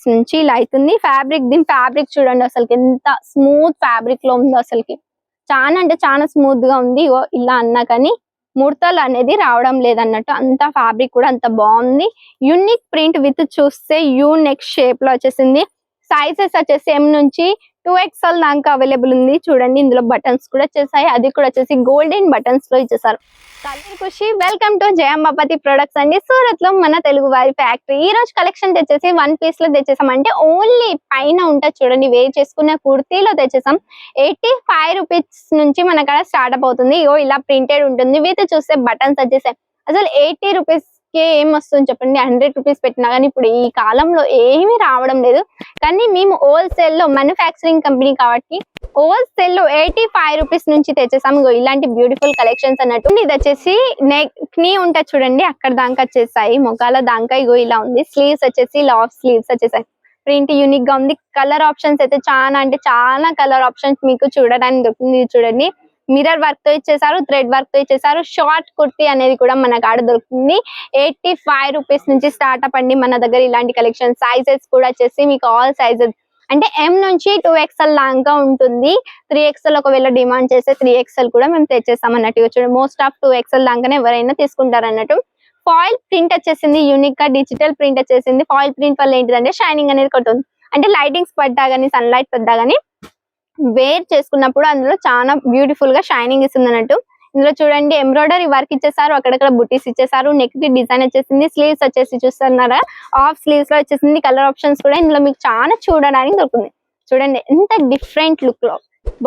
Rupees నుంచి ఇలా అవుతుంది. ఫ్యాబ్రిక్ దీని ఫ్యాబ్రిక్ చూడండి అసలు ఎంత స్మూత్ ఫ్యాబ్రిక్ లో ఉందో, అసలుకి చాలా అంటే చాలా స్మూత్ గా ఉంది. ఇలా అన్నా కానీ ముడతలు అనేది రావడం లేదన్నట్టు, అంత ఫ్యాబ్రిక్ కూడా అంత బాగుంది. యూనిక్ ప్రింట్ విత్ చూస్తే యూ నెక్ షేప్ లో వచ్చేసింది. సైజెస్ వచ్చేసి M నుంచి 2XL దాకా అవైలబుల్ ఉంది. చూడండి ఇందులో బటన్స్ కూడా వచ్చేసాయి, అది కూడా వచ్చేసి గోల్డెన్ బటన్స్ లో ఇచ్చేసారు. Colour Khushi, welcome to Jayambapathi products అండి, సూరత్ లో మన తెలుగు వారి ఫ్యాక్టరీ. ఈ రోజు కలెక్షన్ తెచ్చేసి 1 పీస్ లో తెచ్చేసాం. అంటే ఓన్లీ పైన ఉంటుంది చూడండి, వేర్ చేసుకున్న కుర్తీలో తెచ్చేసాం. 85 రూపీస్ నుంచి మన కాడ స్టార్ట్అప్ అవుతుంది. ఇలా ప్రింటెడ్ ఉంటుంది విత్ చూస్తే బటన్స్ వచ్చేసాయి. అసలు 80 రూపీస్ ఏం వస్తుంది చెప్పండి, 100 రూపీస్ పెట్టినా కానీ ఇప్పుడు ఈ కాలంలో ఏమీ రావడం లేదు. కానీ మేము హోల్సేల్ లో మ్యానుఫ్యాక్చరింగ్ కంపెనీ కాబట్టి హోల్సేల్ లో 85 రూపీస్ నుంచి తెచ్చేసాం. ఇలాంటి బ్యూటిఫుల్ కలెక్షన్స్ అన్నట్టు. ఇది వచ్చేసి నెక్ నీ ఉంటుంది చూడండి, అక్కడ దాకా వచ్చేసాయి, మొగాల దాకా ఇలా ఉంది. స్లీవ్స్ వచ్చేసి లాఫ్ స్లీవ్స్ వచ్చేసాయి. ప్రింట్ యూనిక్ గా ఉంది. కలర్ ఆప్షన్స్ అయితే చాలా అంటే చాలా కలర్ ఆప్షన్స్ మీకు చూడడానికి దొరుకుతుంది. చూడండి మిర్రర్ వర్క్ తో ఇచ్చేసారు, థ్రెడ్ వర్క్ తో ఇచ్చేసారు. షార్ట్ కుర్తీ అనేది కూడా మన కాడ దొరుకుతుంది. 85 రూపీస్ నుంచి స్టార్ట్అప్ అండి మన దగ్గర ఇలాంటి కలెక్షన్. సైజెస్ కూడా వచ్చేసి మీకు ఆల్ సైజెస్ అంటే M నుంచి 2XL దాకా ఉంటుంది. 3XL ఒకవేళ డిమాండ్ చేస్తే 3XL కూడా మేము తెచ్చేస్తాం అన్నట్టు. చూడండి మోస్ట్ ఆఫ్ 2XL దాకానే ఎవరైనా తీసుకుంటారు అన్నట్టు. ఫాయిల్ ప్రింట్ వచ్చేసింది, యూనిక్ గా డిజిటల్ ప్రింట్ వచ్చేసింది. ఫాయిల్ ప్రింట్ వల్ల ఏంటిదంటే షైనింగ్ అనేది కొట్టుంది. అంటే లైటింగ్స్ పడ్డా గానీ సన్ లైట్ పడ్డా గానీ వేర్ చేసుకున్నప్పుడు అందులో చాలా బ్యూటిఫుల్ గా షైనింగ్ ఇస్తుంది అన్నట్టు. ఇందులో చూడండి ఎంబ్రాయిడరీ వర్క్ ఇచ్చేసారు, అక్కడక్కడ బుటీస్ ఇచ్చేసారు. నెక్ కి డిజైన్ వచ్చేసింది. స్లీవ్స్ వచ్చేసి చూస్తున్నారా హాఫ్ స్లీవ్స్ లో వచ్చేసింది. కలర్ ఆప్షన్స్ కూడా ఇందులో మీకు చాలా చూడడానికి దొరుకుతుంది. చూడండి ఎంత డిఫరెంట్ లుక్ లో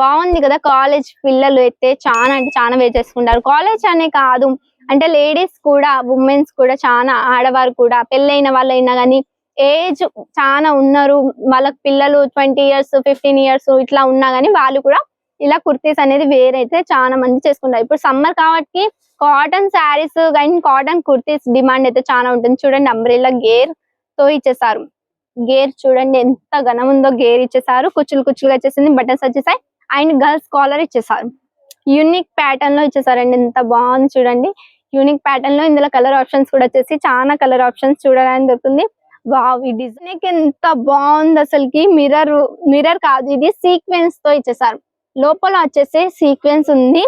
బాగుంది కదా. కాలేజ్ పిల్లలు అయితే చాలా అంటే చాలా వేర్ చేసుకుంటారు. కాలేజ్ అనే కాదు, అంటే లేడీస్ కూడా, ఉమెన్స్ కూడా, చాలా ఆడవారు కూడా, పెళ్ళైన వాళ్ళైనా కానీ ఏజ్ చాలా ఉన్నారు, వాళ్ళకి పిల్లలు 20 years 15 years ఇట్లా ఉన్నా గానీ వాళ్ళు కూడా ఇలా కుర్తీస్ అనేది వేరైతే చాలా మంది చేసుకుంటారు. ఇప్పుడు సమ్మర్ కాబట్టి కాటన్ శారీస్ కానీ కాటన్ కుర్తీస్ డిమాండ్ అయితే చాలా ఉంటుంది. చూడండి అంబ్రెల్లా గేర్ తో ఇచ్చేసారు. గేర్ చూడండి ఎంత ఘనం ఉందో, గేర్ ఇచ్చేసారు. కుచ్చులు కుచ్చులుగా వచ్చేసింది, బటన్స్ వచ్చేసాయి. అండ్ గర్ల్స్ కాలర్ ఇచ్చేసారు. యూనిక్ ప్యాటర్న్ లో ఇచ్చేసారండి, ఎంత బాగుంది చూడండి. యూనిక్ ప్యాటర్న్ లో ఇందులో కలర్ ఆప్షన్స్ కూడా వచ్చేసి చాలా కలర్ ఆప్షన్స్ చూడడానికి దొరుకుతుంది. వావ్ ఈ డిజైన్ ఎంత బాగుంది అసలుకి. మిర్రర్ కాదు, ఇది సీక్వెన్స్ తో ఇచ్చేసారు. లోపల వచ్చేసి సీక్వెన్స్ ఉంది.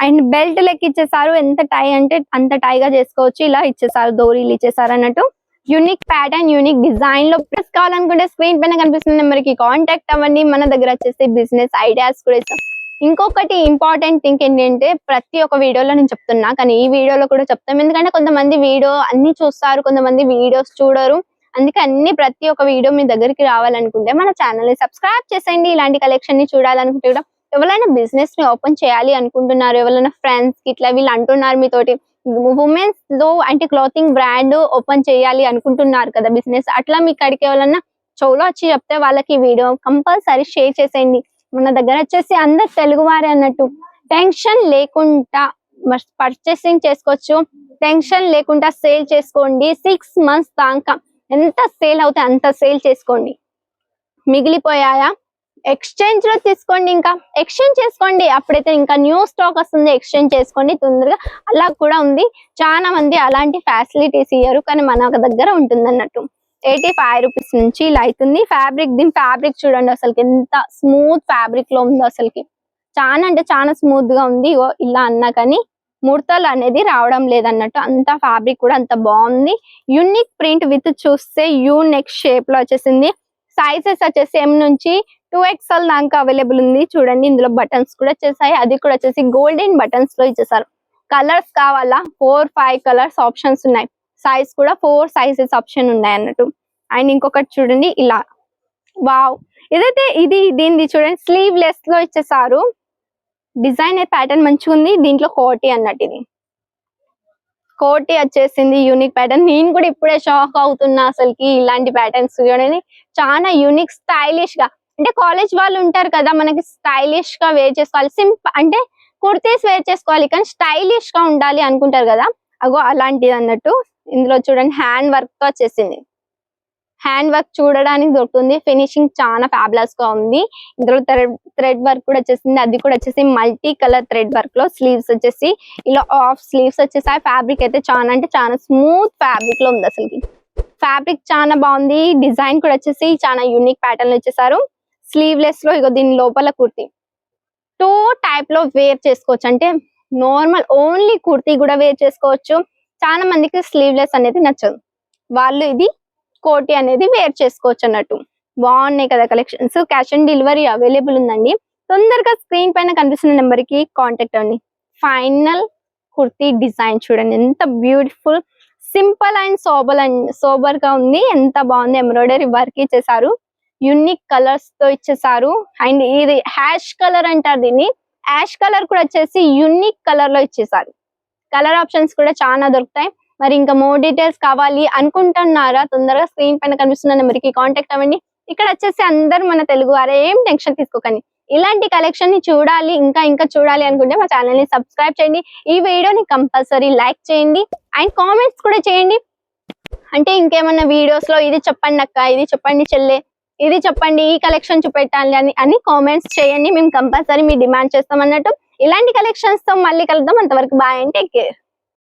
అండ్ బెల్ట్ లెక్క ఇచ్చేసారు. ఎంత టై అంటే అంత టైగా చేసుకోవచ్చు. ఇలా ఇచ్చేసారు, దోరీలు ఇచ్చేసారు అన్నట్టు. యూనిక్ ప్యాటర్న్, యూనిక్ డిజైన్ లో ప్రెస్ కావాలనుకుంటే స్క్రీన్ పైన కనిపిస్తున్న నెంబర్ కి కాంటాక్ట్ అవ్వండి. మన దగ్గర వచ్చేసి బిజినెస్ ఐడియాస్ కూడా ఇస్తాం. ఇంకొకటి ఇంపార్టెంట్ థింగ్ ఏంటంటే ప్రతి ఒక్క వీడియోలో నేను చెప్తున్నా, కానీ ఈ వీడియోలో కూడా చెప్తాం. ఎందుకంటే కొంతమంది వీడియో అన్ని చూస్తారు, కొంతమంది వీడియోస్ చూడరు. అందుకే ప్రతి ఒక్క వీడియో మీ దగ్గరికి రావాలనుకుంటే మన ఛానల్ ని సబ్స్క్రైబ్ చేసేయండి. ఇలాంటి కలెక్షన్ ని చూడాలనుకుంటే కూడా, ఎవరైనా బిజినెస్ ని ఓపెన్ చేయాలి అనుకుంటున్నారు, ఎవరైనా ఫ్రెండ్స్ కి ఇట్లా వీళ్ళు అంటున్నారు మీతోటి ఉమెన్స్ లో అంటే క్లాతింగ్ బ్రాండ్ ఓపెన్ చేయాలి అనుకుంటున్నారు కదా బిజినెస్, అట్లా మీ కాడికి ఎవరైనా చెవులో వచ్చి చెప్తే వాళ్ళకి వీడియో కంపల్సరీ షేర్ చేసేయండి. మన దగ్గర వచ్చేసి అందరు తెలుగు వారే అన్నట్టు. టెన్షన్ లేకుండా పర్చేసింగ్ చేసుకోవచ్చు, టెన్షన్ లేకుండా సేల్ చేసుకోండి. 6 months దాకా ఎంత సేల్ అవుతాయి అంత సేల్ చేసుకోండి. మిగిలిపోయాయా ఎక్స్చేంజ్ లో తీసుకోండి, ఇంకా ఎక్స్చేంజ్ చేసుకోండి. అప్పుడైతే ఇంకా న్యూ స్టాక్ వస్తుంది, ఎక్స్చేంజ్ చేసుకోండి తొందరగా. అలా కూడా ఉంది. చాలా మంది అలాంటి ఫెసిలిటీస్ ఇయ్యరు, కానీ మన దగ్గర ఉంటుంది అన్నట్టు. 85 రూపీస్ నుంచి ఇలా అవుతుంది. ఫ్యాబ్రిక్ దీని ఫ్యాబ్రిక్ చూడండి అసలుకి ఎంత స్మూత్ ఫ్యాబ్రిక్ లో ఉందో, అసలుకి చాలా అంటే చాలా స్మూత్ గా ఉంది. ఇలా అన్నా కానీ ముడతలు అనేది రావడం లేదన్నట్టు, అంత ఫ్యాబ్రిక్ కూడా అంత బాగుంది. యూనిక్ ప్రింట్ విత్ చూస్తే యూ నెక్ షేప్ లో వచ్చేసింది. సైజెస్ వచ్చేసి M నుంచి 2XL దాకా అవైలబుల్ ఉంది. చూడండి ఇందులో బటన్స్ కూడా వచ్చేసాయి, అది కూడా వచ్చేసి గోల్డెన్ బటన్స్ లో ఇచ్చేసారు. కలర్స్ కావాలా 4-5 కలర్స్ ఆప్షన్స్ ఉన్నాయి. సైజ్ కూడా 4 sizes ఆప్షన్ ఉన్నాయి అన్నట్టు. అండ్ ఇంకొకటి చూడండి ఇలా, వావ్ ఇదైతే దీనిది చూడండి స్లీవ్ లెస్ లో ఇచ్చేసారు. డిజైన్ ప్యాటర్న్ మంచిగా ఉంది. దీంట్లో కోటి అన్నట్టు, ఇది కోటి వచ్చేసింది. Unique pattern. నేను కూడా ఇప్పుడే షాక్ అవుతున్నా అసలుకి. ఇలాంటి ప్యాటర్న్స్ చూడండి చాలా యూనిక్ స్టైలిష్ గా, అంటే కాలేజ్ వాళ్ళు ఉంటారు కదా, మనకి స్టైలిష్ గా వేర్ చేసుకోవాలి. సింపుల్ అంటే కుర్తీస్ వేర్ చేసుకోవాలి, కానీ స్టైలిష్ గా ఉండాలి అనుకుంటారు కదా, అగో అలాంటిది అన్నట్టు. ఇందులో చూడండి హ్యాండ్ వర్క్ వచ్చేసింది. హ్యాండ్ వర్క్ చూడడానికి దొరుకుతుంది. ఫినిషింగ్ చాలా ఫ్యాబులస్ గా ఉంది. ఇందులో థ్రెడ్ వర్క్ కూడా వచ్చేసింది, అది కూడా వచ్చేసి మల్టీ కలర్ థ్రెడ్ వర్క్ లో. స్లీవ్స్ వచ్చేసి ఇలా హాఫ్ స్లీవ్స్ వచ్చేసాయి. ఫ్యాబ్రిక్ అయితే చాలా అంటే చాలా స్మూత్ ఫ్యాబ్రిక్ లో ఉంది అసలుకి. ఫ్యాబ్రిక్ చాలా బాగుంది. డిజైన్ కూడా వచ్చేసి చాలా యూనిక్ ప్యాటర్న్ ఇచ్చేసారు. స్లీవ్లెస్ లో ఇగో దీని లోపల కుర్తి 2 టైప్ లో వేర్ చేసుకోవచ్చు. అంటే నార్మల్ ఓన్లీ కుర్తీ కూడా వేర్ చేసుకోవచ్చు. చాలా మందికి స్లీవ్లెస్ అనేది నచ్చదు, వాళ్ళు ఇది కోటి అనేది వేర్ చేసుకోవచ్చు అన్నట్టు. బాగున్నాయి కదా collections. Cash on delivery available ఉందండి. తొందరగా స్క్రీన్ పైన కనిపిస్తున్న నెంబర్ కి కాంటాక్ట్ అవ్వండి. ఫైనల్ కుర్తీ డిజైన్ చూడండి ఎంత బ్యూటిఫుల్, సింపుల్ అండ్ సోబర్ గా ఉంది. ఎంత బాగుంది. ఎంబ్రాయిడరీ వర్క్ ఇచ్చేసారు, యూనిక్ కలర్స్ తో ఇచ్చేసారు. అండ్ ఇది హ్యాష్ కలర్ అంటారు దీన్ని. యాష్ కలర్ కూడా వచ్చేసి యూనిక్ కలర్ లో ఇచ్చేసారు. కలర్ ఆప్షన్స్ కూడా చాలా దొరుకుతాయి. మరి ఇంకా మోర్ డీటెయిల్స్ కావాలి అనుకుంటున్నారా, తొందరగా స్క్రీన్ పైన కనిపిస్తున్న నెంబర్ కి కాంటాక్ట్ అవ్వండి. ఇక్కడ వచ్చేసి అందరు మన తెలుగు వారే, ఏం టెన్షన్ తీసుకోకండి. ఇలాంటి కలెక్షన్ ని చూడాలి, ఇంకా చూడాలి అనుకుంటే మా ఛానల్ ని సబ్స్క్రైబ్ చేయండి. ఈ వీడియోని కంపల్సరీ లైక్ చేయండి అండ్ కామెంట్స్ కూడా చేయండి. అంటే ఇంకేమన్నా వీడియోస్ లో ఇది చెప్పండి అక్క, ఇది చెప్పండి చెల్లె, ఇది చెప్పండి, ఈ కలెక్షన్ చూపెట్టాలి అని కామెంట్స్ చేయండి. మేము కంపల్సరీ మీ డిమాండ్ చేస్తాం అన్నట్టు. ఇలాంటి కలెక్షన్స్ తో మళ్ళీ కలుద్దాం. అంతవరకు బాయ్ అండ్ టేక్ కేర్.